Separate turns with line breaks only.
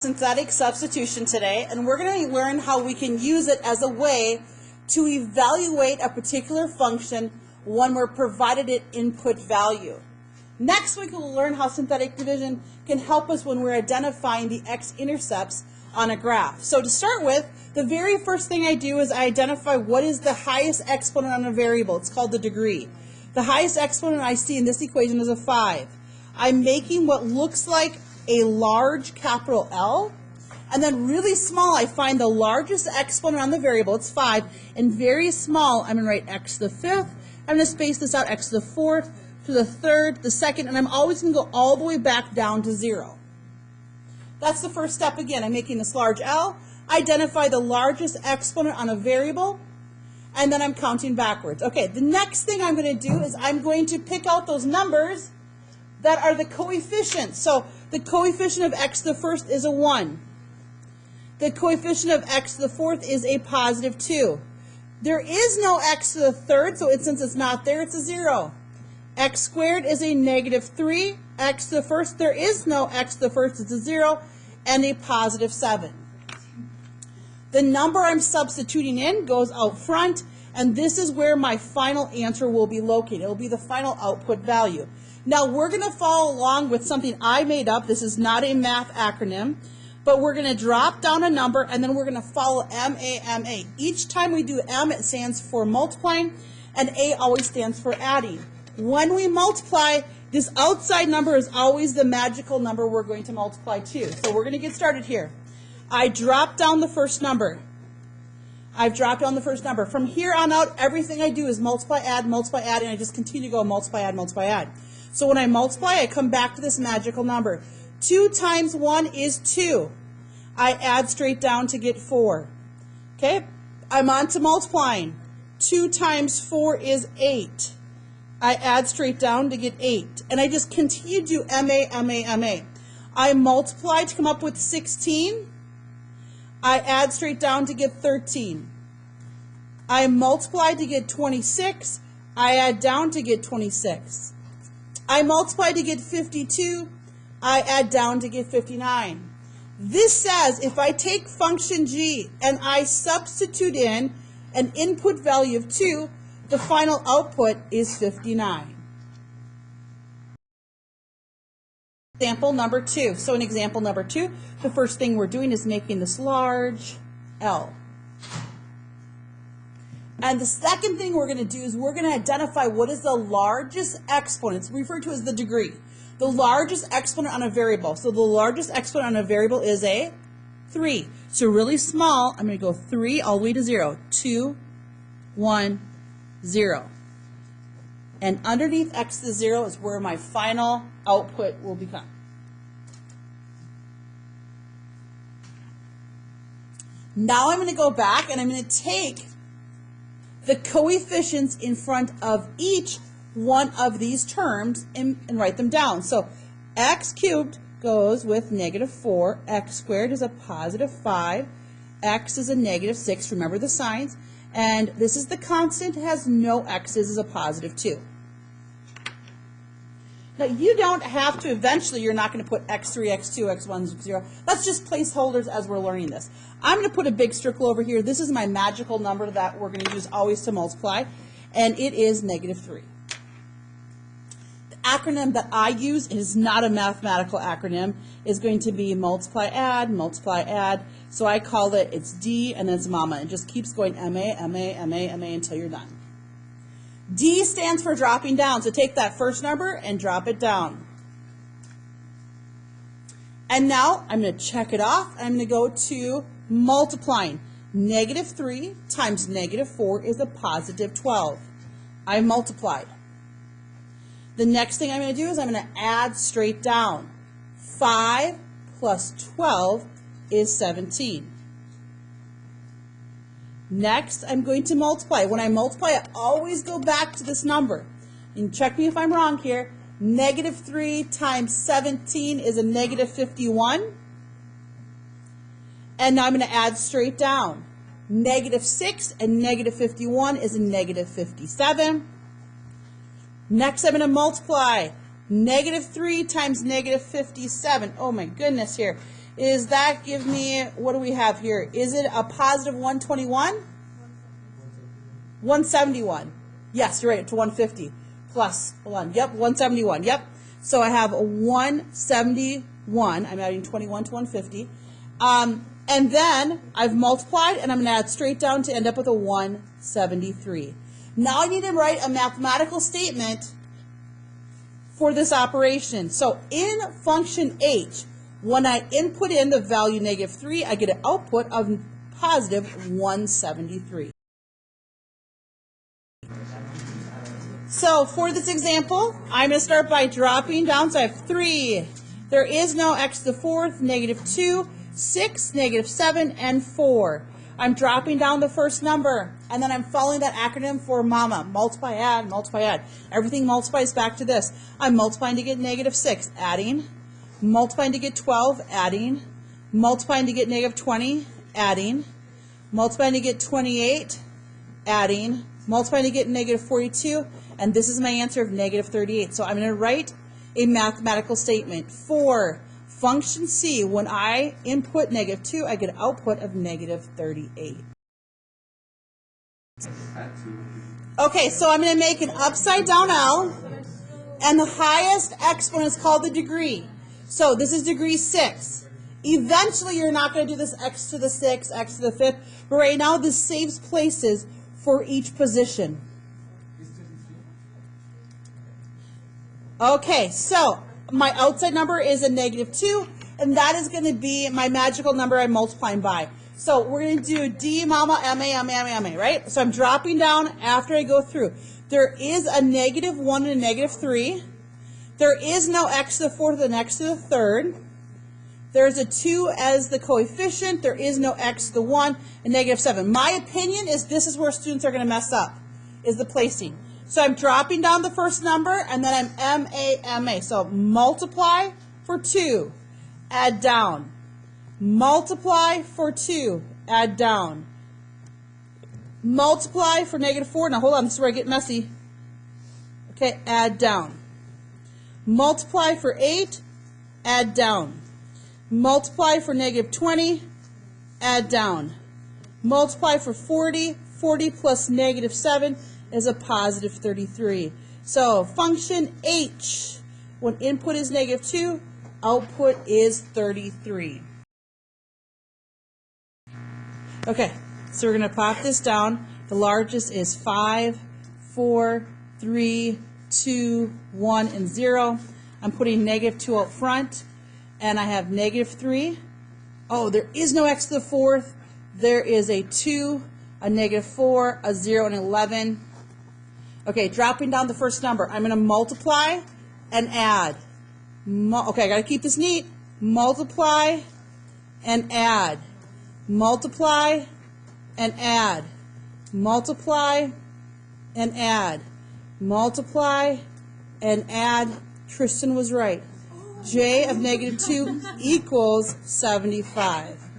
Synthetic substitution today, and we're going to learn how we can use it as a way to evaluate a particular function when we're provided an input value. Next week we'll learn how synthetic division can help us when we're identifying the x-intercepts on a graph. So to start with, the very first thing I do is I identify what is the highest exponent on a variable. It's called the degree. The highest exponent I see in this equation is a 5. I'm making what looks like a large capital L, and then really small I find the largest exponent on the variable, it's 5, and very small I'm going to write x to the 5th, I'm going to space this out x to the 4th, to the 3rd, the 2nd, and I'm always going to go all the way back down to 0. That's the first step. Again, I'm making this large L, identify the largest exponent on a variable, and then I'm counting backwards. Okay, the next thing I'm going to do is I'm going to pick out those numbers that are the coefficients. So the coefficient of x to the 1st is a 1. The coefficient of x to the 4th is a positive 2. There is no x to the 3rd, so since it's not there, it's a 0. X squared is a negative 3. X to the 1st, there is no x to the 1st, it's a 0, and a positive 7. The number I'm substituting in goes out front, and this is where my final answer will be located. It will be the final output value. Now we're going to follow along with something I made up. This is not a math acronym, but we're going to drop down a number and then we're going to follow M-A-M-A. Each time we do M, it stands for multiplying, and A always stands for adding. When we multiply, this outside number is always the magical number we're going to multiply to. So we're going to get started here. I drop down the first number. I've dropped down the first number. From here on out, everything I do is multiply, add, and I just continue to go multiply, add. So when I multiply, I come back to this magical number. 2 times 1 is 2. I add straight down to get 4. Okay, I'm on to multiplying. 2 times 4 is 8. I add straight down to get 8. And I just continue to do M-A. I multiply to come up with 16. I add straight down to get 13. I multiply to get 26. I add down to get 26. I multiply to get 52. I add down to get 59. This says if I take function g and I substitute in an input value of 2, the final output is 59. Example number 2. So in example number 2, the first thing we're doing is making this large L. And the second thing we're going to do is we're going to identify what is the largest exponent. It's referred to as the degree. The largest exponent on a variable. So the largest exponent on a variable is a 3. So really small, I'm going to go 3 all the way to 0. 2, 1, 0. And underneath x to the 0 is where my final output will become. Now I'm going to go back and I'm going to take the coefficients in front of each one of these terms and write them down. So x cubed goes with negative 4, x squared is a positive 5, x is a negative 6, remember the signs, and this is the constant, has no x's, is a positive 2. Now you don't have to, eventually you're not going to put x3, x2, x1, 0. That's just placeholders as we're learning this. I'm going to put a big circle over here. This is my magical number that we're going to use always to multiply, and it is negative 3. The acronym that I use is not a mathematical acronym. It's going to be multiply, add. So I call it, it's D and then it's mama. It just keeps going MA until you're done. D stands for dropping down. So take that first number and drop it down. And now I'm going to check it off. I'm going to go to multiplying. Negative 3 times negative 4 is a positive 12. I multiplied. The next thing I'm going to do is I'm going to add straight down. 5 plus 12 is 17. Next, I'm going to multiply. When I multiply, I always go back to this number. And check me if I'm wrong here. Negative 3 times 17 is a negative 51. And now I'm going to add straight down. Negative 6 and negative 51 is a negative 57. Next, I'm going to multiply. Negative 3 times negative 57. Oh my goodness here. Is that give me, what do we have here? Is it a positive 121? 171. Yes, you're right, to 150 plus, hold on, yep, 171, yep. So I have a 171, I'm adding 21 to 150. And then I've multiplied, and I'm going to add straight down to end up with a 173. Now I need to write a mathematical statement for this operation. So in function h, when I input in the value -3, I get an output of positive 173. So for this example, I'm going to start by dropping down. So I have 3. There is no x to the 4th, -2, 6, -7, and 4. I'm dropping down the first number, and then I'm following that acronym for MAMA. Multiply, add, multiply, add. Everything multiplies back to this. I'm multiplying to get -6, adding. Multiplying to get 12, adding. Multiplying to get -20, adding. Multiplying to get 28, adding. Multiplying to get -42, and this is my answer of -38. So I'm going to write a mathematical statement for function C. When I input -2, I get an output of -38. Okay, so I'm going to make an upside down L, and the highest exponent is called the degree. So this is degree 6. Eventually, you're not going to do this x to the 6th, x to the 5th, but right now this saves places for each position. Okay, so my outside number is a -2, and that is going to be my magical number I'm multiplying by. So we're going to do D, mama, MA, right? So I'm dropping down after I go through. There is a -1 and a -3. There is no x to the 4th and x to the 3rd. There's a 2 as the coefficient. There is no x to the 1 and -7. My opinion is this is where students are going to mess up, is the placing. So I'm dropping down the first number, and then I'm MA. So multiply for 2, add down. Multiply for 2, add down. Multiply for -4. Now hold on, this is where I get messy. Okay, add down. Multiply for 8, add down. Multiply for -20, add down. Multiply for 40, 40 plus -7 is a positive 33. So function H, when input is -2, output is 33. Okay, so we're going to pop this down. The largest is 5, 4, 3, 2, 1, and 0. I'm putting -2 out front, and I have -3. Oh, there is no x to the 4th. There is a 2, a -4, a 0, and 11. Okay, dropping down the first number. I'm going to multiply and add. Okay, I got to keep this neat. Multiply and add. Multiply and add. Multiply and add. Multiply and add. Tristan was right. J of -2 equals 75.